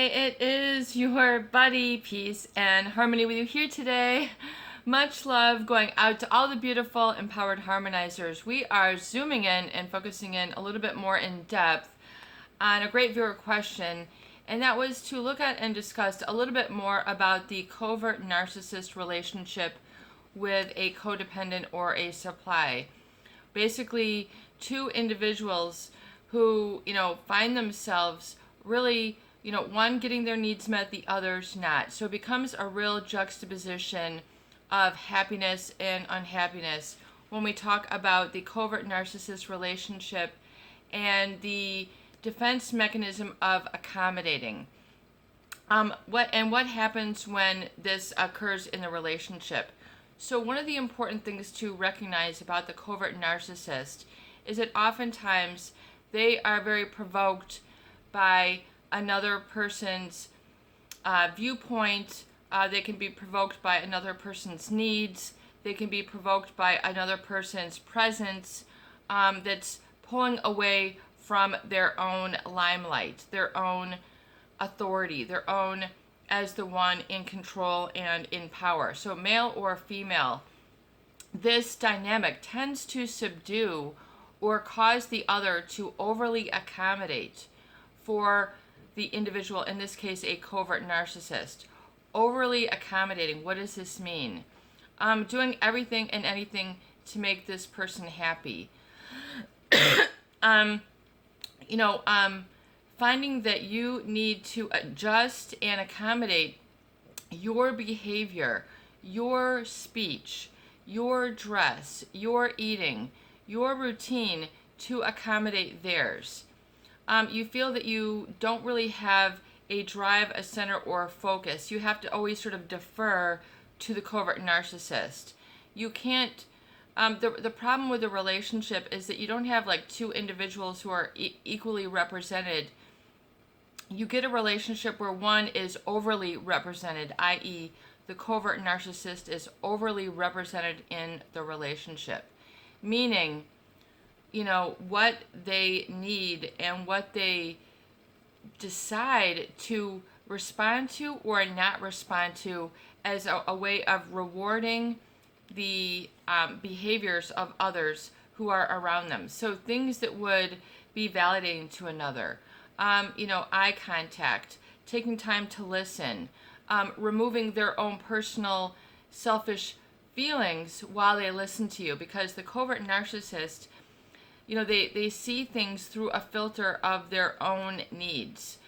it is your buddy, Peace and Harmony with you here today. Much love going out to all the beautiful, empowered harmonizers. We are zooming in and focusing in a little bit more in depth on a great viewer question, and that was to look at and discuss a little bit more about the covert narcissist relationship with a codependent or a supply. Basically, two individuals who, find themselves really, one getting their needs met, the other's not. So it becomes a real juxtaposition of happiness and unhappiness when we talk about the covert narcissist relationship and the defense mechanism of accommodating. What happens when this occurs in the relationship? So one of the important things to recognize about the covert narcissist is that oftentimes they are very provoked by another person's viewpoint. They can be provoked by another person's needs. They can be provoked by another person's presence that's pulling away from their own limelight, their own authority, their own as the one in control and in power. So male or female, this dynamic tends to subdue or cause the other to overly accommodate for the individual, in this case a covert narcissist. Overly accommodating, what does this mean? Doing everything and anything to make this person happy. Finding that you need to adjust and accommodate your behavior, your speech, your dress, your eating, your routine to accommodate theirs. You feel that you don't really have a drive, a center, or a focus. You have to always sort of defer to the covert narcissist. You can't, the problem with the relationship is that you don't have like two individuals who are equally represented. You get a relationship where one is overly represented, i.e. the covert narcissist is overly represented in the relationship. Meaning, what they need and what they decide to respond to or not respond to as a way of rewarding the behaviors of others who are around them. So things that would be validating to another. Eye contact, taking time to listen, removing their own personal selfish feelings while they listen to you, because the covert narcissist, they see things through a filter of their own needs,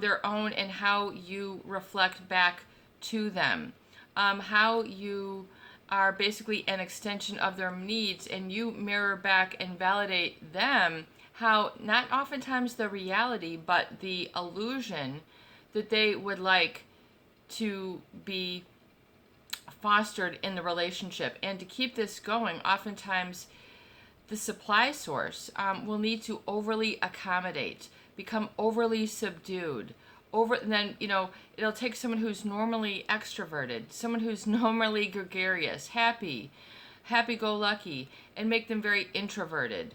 their own, and how you reflect back to them, how you are basically an extension of their needs, and you mirror back and validate them, how not oftentimes the reality, but the illusion that they would like to be fostered in the relationship. And to keep this going, oftentimes the supply source will need to overly accommodate, become overly subdued. Then it'll take someone who's normally extroverted, someone who's normally gregarious, happy-go-lucky, and make them very introverted,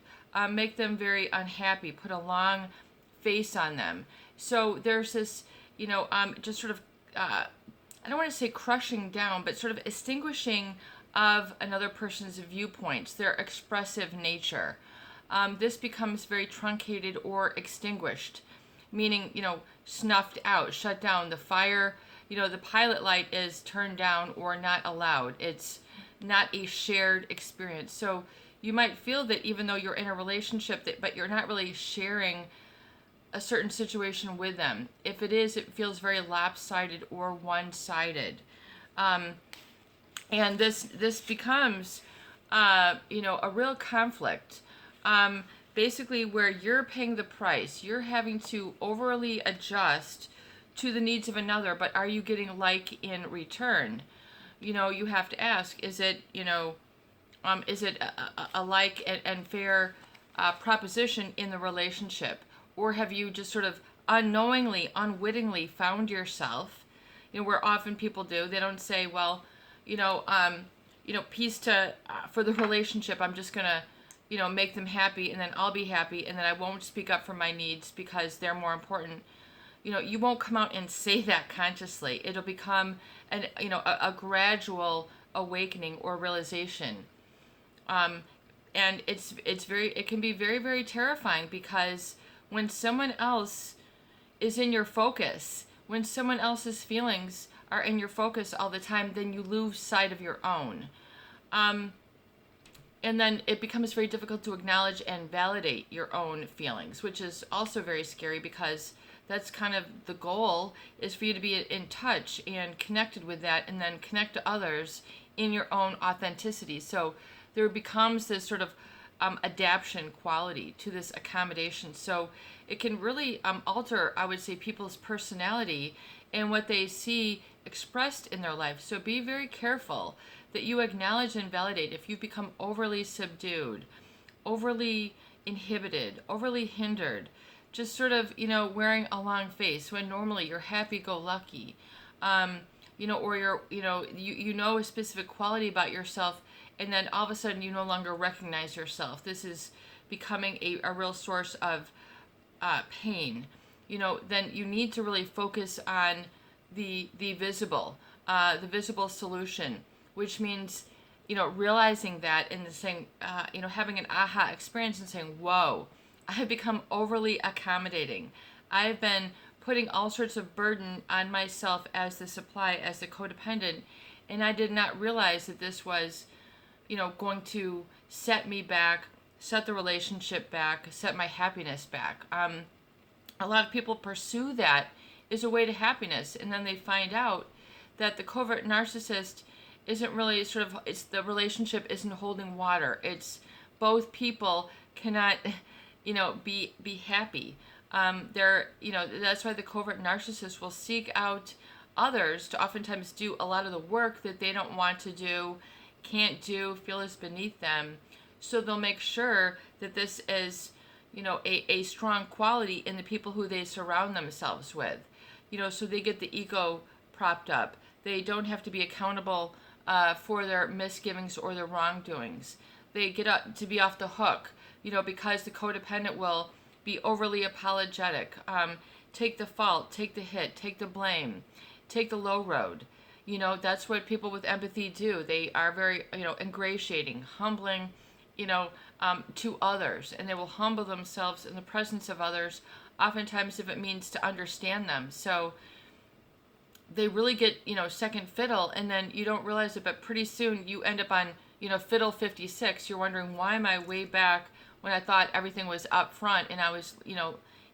make them very unhappy, put a long face on them. So there's this, just sort of, I don't want to say crushing down, but sort of extinguishing of another person's viewpoints, their expressive nature. This becomes very truncated or extinguished, meaning, snuffed out, shut down. The fire, the pilot light is turned down or not allowed. It's not a shared experience. So you might feel that even though you're in a relationship, but you're not really sharing a certain situation with them. If it is, it feels very lopsided or one-sided. And this becomes, a real conflict. Basically, where you're paying the price, you're having to overly adjust to the needs of another, but are you getting like in return? You have to ask, is it, is it a like and fair proposition in the relationship? Or have you just sort of unknowingly, unwittingly found yourself, where often people do, they don't say, well, peace to, for the relationship, I'm just going to, make them happy, and then I'll be happy, and then I won't speak up for my needs because they're more important. you won't come out and say that consciously. It'll become a gradual awakening or realization. And it can be very, very terrifying, because when someone else is in your focus, when someone else's feelings are in your focus all the time, then you lose sight of your own. And then it becomes very difficult to acknowledge and validate your own feelings, which is also very scary, because that's kind of the goal, is for you to be in touch and connected with that, and then connect to others in your own authenticity. So there becomes this sort of adaptation quality to this accommodation. So it can really alter, I would say, people's personality and what they see expressed in their life. So be very careful that you acknowledge and validate if you've become overly subdued, overly inhibited, overly hindered, just sort of, wearing a long face when normally you're happy-go-lucky, or you're, you know a specific quality about yourself, and then all of a sudden you no longer recognize yourself. This is becoming a real source of pain. Then you need to really focus on the visible solution, which means, realizing that and saying, having an aha experience and saying, whoa, I have become overly accommodating. I've been putting all sorts of burden on myself as the supply, as the codependent, and I did not realize that this was, going to set me back, set the relationship back, set my happiness back. A lot of people pursue that as a way to happiness, and then they find out that the covert narcissist isn't really the relationship isn't holding water. It's both people cannot, be happy. That's why the covert narcissist will seek out others to oftentimes do a lot of the work that they don't want to do, can't do, feel is beneath them. So they'll make sure that this is, a strong quality in the people who they surround themselves with. So they get the ego propped up. They don't have to be accountable for their misgivings or their wrongdoings. They get up to be off the hook, because the codependent will be overly apologetic, take the fault, take the hit, take the blame, take the low road. That's what people with empathy do. They are very, ingratiating, humbling, to others, and they will humble themselves in the presence of others, oftentimes if it means to understand them. So they really get, second fiddle, and then you don't realize it, but pretty soon you end up on, fiddle 56. You're wondering, why am I way back when I thought everything was up front and I was,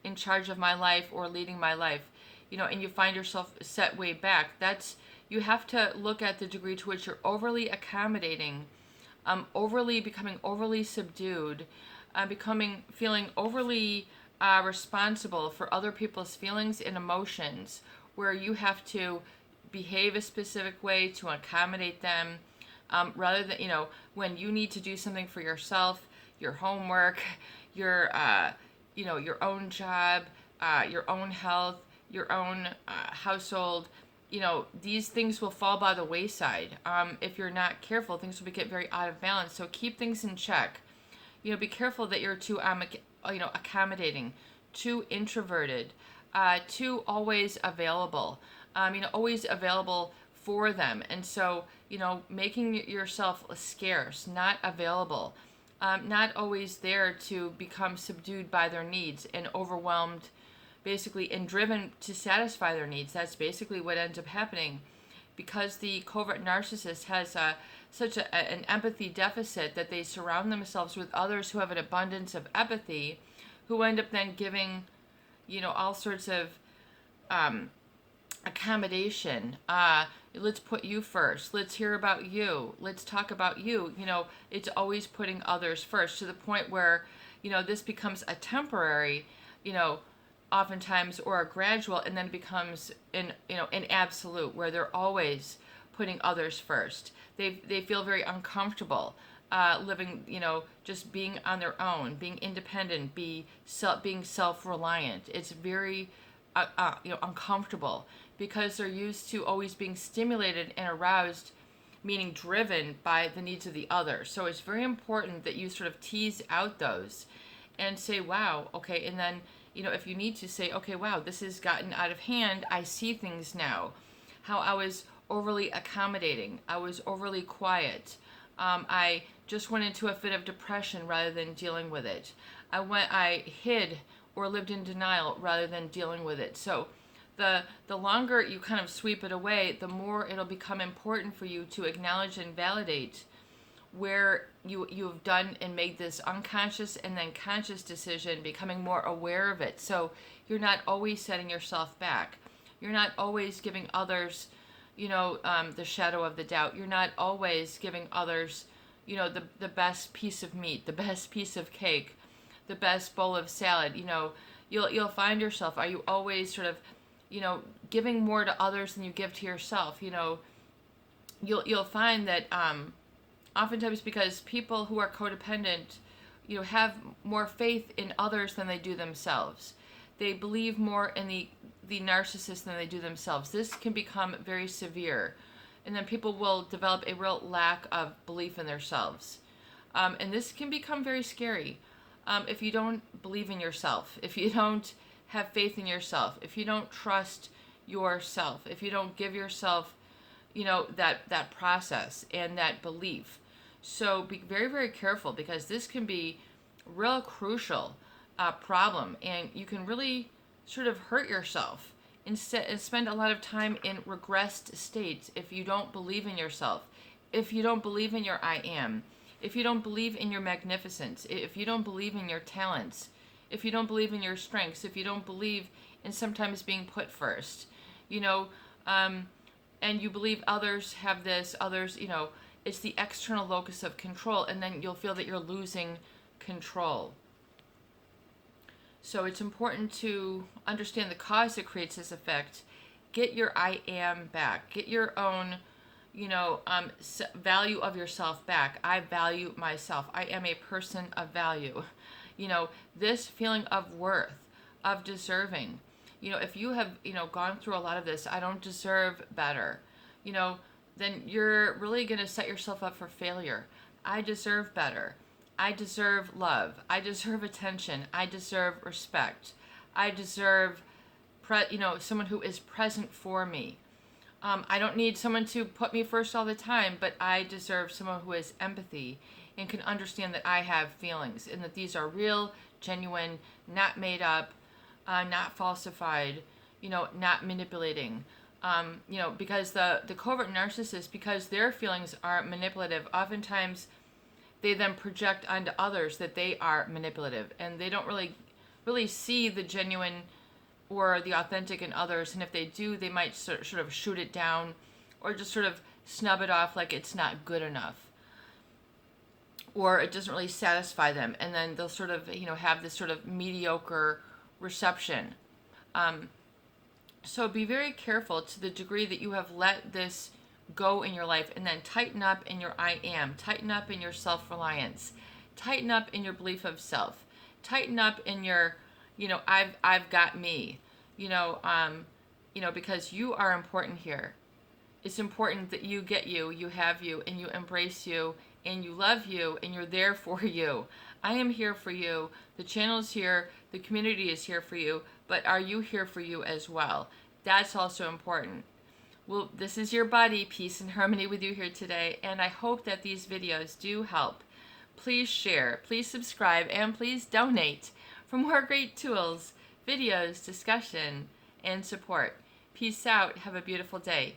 in charge of my life or leading my life, and you find yourself set way back. You have to look at the degree to which you're overly accommodating, becoming overly subdued, feeling overly responsible for other people's feelings and emotions, where you have to behave a specific way to accommodate them, rather than, when you need to do something for yourself, your homework, your own job, your own health, your own household. These things will fall by the wayside. If you're not careful, things will get very out of balance. So keep things in check. Be careful that you're too, accommodating, too introverted, too always available. Always available for them. And so, making yourself scarce, not available, not always there to become subdued by their needs and overwhelmed, basically, and driven to satisfy their needs. That's basically what ends up happening, because the covert narcissist has such an empathy deficit that they surround themselves with others who have an abundance of empathy, who end up then giving, all sorts of accommodation. Let's put you first. Let's hear about you. Let's talk about you. It's always putting others first, to the point where, this becomes a temporary, oftentimes, or a gradual, and then becomes an absolute, where they're always putting others first. They feel very uncomfortable living, just being on their own, being independent, being self-reliant. It's very uncomfortable, because they're used to always being stimulated and aroused, meaning driven by the needs of the other. So it's very important that you sort of tease out those and say, wow, okay, and then if you need to say, okay, wow, this has gotten out of hand. I see things now. How I was overly accommodating. I was overly quiet. I just went into a fit of depression rather than dealing with it. I hid or lived in denial rather than dealing with it. So the longer you kind of sweep it away, the more it'll become important for you to acknowledge and validate where you've done and made this unconscious and then conscious decision, becoming more aware of it. So you're not always setting yourself back. You're not always giving others, the shadow of the doubt. You're not always giving others, the best piece of meat, the best piece of cake, the best bowl of salad. You'll find yourself, are you always sort of, giving more to others than you give to yourself? You'll find that oftentimes, because people who are codependent, have more faith in others than they do themselves. They believe more in the narcissist than they do themselves. This can become very severe, and then people will develop a real lack of belief in themselves. And this can become very scary if you don't believe in yourself, if you don't have faith in yourself, if you don't trust yourself, if you don't give yourself, that process and that belief. So be very, very careful, because this can be real crucial problem, and you can really sort of hurt yourself and spend a lot of time in regressed states if you don't believe in yourself, if you don't believe in your I am, if you don't believe in your magnificence, if you don't believe in your talents, if you don't believe in your strengths, if you don't believe in sometimes being put first, and you believe others have this, others, it's the external locus of control, and then you'll feel that you're losing control. So it's important to understand the cause that creates this effect. Get your I am back. Get your own, value of yourself back. I value myself. I am a person of value. This feeling of worth, of deserving. If you have, gone through a lot of this, I don't deserve better, then you're really going to set yourself up for failure. I deserve better. I deserve love. I deserve attention. I deserve respect. I deserve, someone who is present for me. I don't need someone to put me first all the time, but I deserve someone who has empathy and can understand that I have feelings and that these are real, genuine, not made up, not falsified, not manipulating. Because the covert narcissist, because their feelings are manipulative, oftentimes they then project onto others that they are manipulative, and they don't really see the genuine or the authentic in others. And if they do, they might sort of shoot it down or just sort of snub it off like it's not good enough, or it doesn't really satisfy them, and then they'll sort of have this sort of mediocre reception. So be very careful to the degree that you have let this go in your life, and then tighten up in your I am, tighten up in your self-reliance, tighten up in your belief of self, tighten up in your, I've got me, because you are important here. It's important that you get you have you, and you embrace you, and you love you, and you're there for you. I am here for you. The channel is here. The community is here for you. But are you here for you as well? That's also important. Well, this is your buddy, Peace and Harmony, with you here today, and I hope that these videos do help. Please share, please subscribe, and please donate for more great tools, videos, discussion, and support. Peace out. Have a beautiful day.